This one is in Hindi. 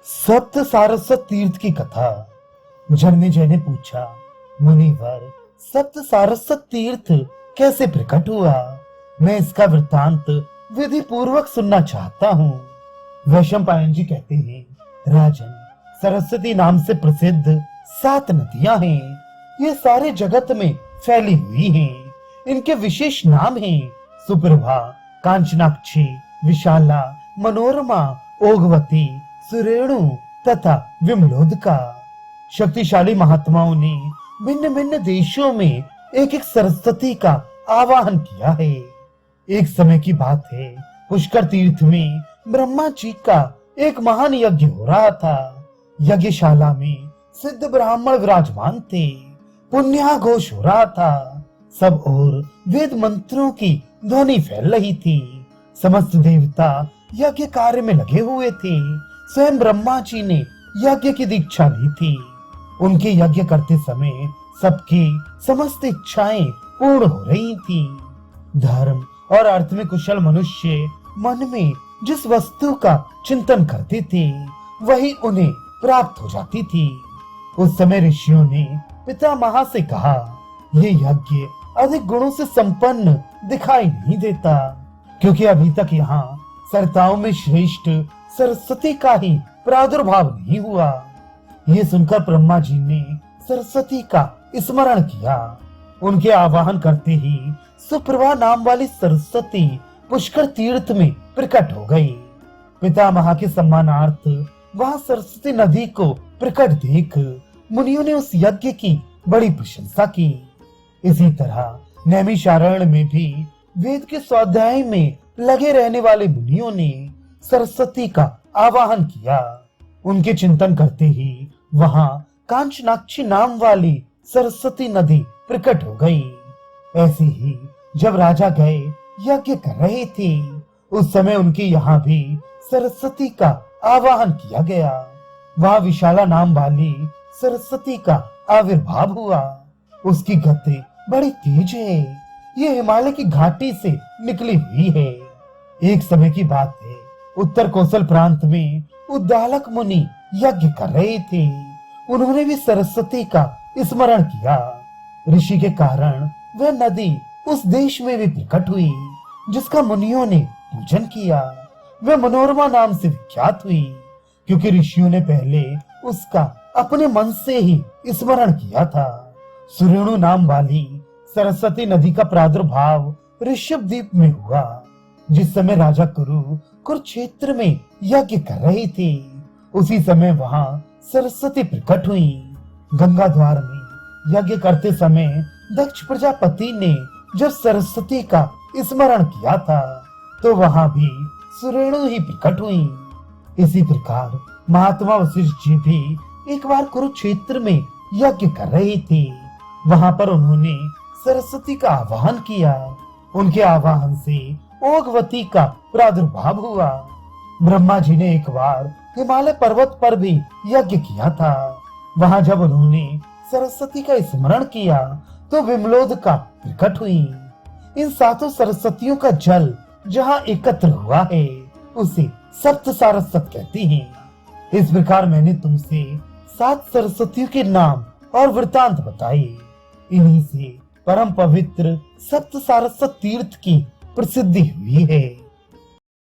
सप्त सारस्वत तीर्थ की कथा। जन्मेजय ने पूछा, मुनिवर, सप्त सारस्वत तीर्थ कैसे प्रकट हुआ? मैं इसका वृत्तांत विधि पूर्वक सुनना चाहता हूँ। वैशंपायन जी कहते हैं, राजन, सरस्वती नाम से प्रसिद्ध 7 नदियां हैं। ये सारे जगत में फैली हुई हैं। इनके विशेष नाम हैं सुप्रभा, कांचनाक्षी, विशाला, मनोरमा, ओघवती, सुरेणु तथा विमलोदका। शक्तिशाली महात्माओं ने भिन्न भिन्न देशों में एक एक सरस्वती का आवाहन किया है। एक समय की बात है, पुष्कर तीर्थ में ब्रह्मा जी का एक महान यज्ञ हो रहा था। यज्ञशाला में सिद्ध ब्राह्मण विराजमान थे। पुण्याघोष हो रहा था। सब ओर वेद मंत्रों की ध्वनि फैल रही थी। समस्त देवता यज्ञ कार्य में लगे हुए थे। स्वयं ब्रह्मा जी ने यज्ञ की दीक्षा ली थी। उनके यज्ञ करते समय सबकी समस्त इच्छाएं पूर्ण हो रही थी। धर्म और अर्थ में कुशल मनुष्य मन में जिस वस्तु का चिंतन करते थे वही उन्हें प्राप्त हो जाती थी। उस समय ऋषियों ने पितामह से कहा, ये यज्ञ अधिक गुणों से संपन्न दिखाई नहीं देता, क्योंकि अभी तक यहाँ सरताओं में श्रेष्ठ सरस्वती का ही प्रादुर्भाव नहीं हुआ। ये सुनकर ब्रह्मा जी ने सरस्वती का स्मरण किया। उनके आवाहन करते ही सुप्रभा नाम वाली सरस्वती पुष्कर तीर्थ में प्रकट हो गई। पितामह के सम्मानार्थ वहां सरस्वती नदी को प्रकट देख मुनियों ने उस यज्ञ की बड़ी प्रशंसा की। इसी तरह नैमिषारण्य में भी वेद के स्वाध्याय में लगे रहने वाले मुनियों ने सरस्वती का आवाहन किया। उनके चिंतन करते ही वहां कांचनाक्षी नाम वाली सरस्वती नदी प्रकट हो गई। ऐसे ही जब राजा गए यज्ञ कर रहे थे, उस समय उनके यहाँ भी सरस्वती का आवाहन किया गया। वहां विशाला नाम वाली सरस्वती का आविर्भाव हुआ। उसकी गति बड़ी तेज है। ये हिमालय की घाटी से निकली हुई है। एक समय की बात है, उत्तर कौशल प्रांत में उद्दालक मुनि यज्ञ कर रहे थे। उन्होंने भी सरस्वती का स्मरण किया। ऋषि के कारण वह नदी उस देश में भी प्रकट हुई, जिसका मुनियों ने पूजन किया। वह मनोरमा नाम से विख्यात हुई, क्योंकि ऋषियों ने पहले उसका अपने मन से ही स्मरण किया था। सुरेणु नाम वाली सरस्वती नदी का प्रादुर्भाव ऋषभ द्वीप में हुआ। जिस समय राजा कुरुक्षेत्र में यज्ञ कर रहे थे, उसी समय वहां सरस्वती प्रकट हुई। गंगा द्वार में यज्ञ करते समय दक्ष प्रजापति ने जब सरस्वती का स्मरण किया था, तो वहां भी सुरेणु ही प्रकट हुई। इसी प्रकार महात्मा वशिष्ठ जी भी एक बार कुरुक्षेत्र में यज्ञ कर रहे थे। वहां पर उन्होंने सरस्वती का आवाहन किया। उनके आवाहन से ओघवती का प्रादुर्भाव हुआ। ब्रह्मा जी ने एक बार हिमालय पर्वत पर भी यज्ञ किया था। वहां जब उन्होंने सरस्वती का स्मरण किया तो विमलोदका प्रकट हुई। इन 7 सरस्वतियों का जल जहां एकत्र हुआ है उसे सप्त सारस्वत कहते हैं। इस प्रकार मैंने तुमसे 7 सरस्वतियों के नाम और वृतांत बताए। इन्हीं से परम पवित्र सप्त सारस्वत तीर्थ की प्रसिद्धि हुई है।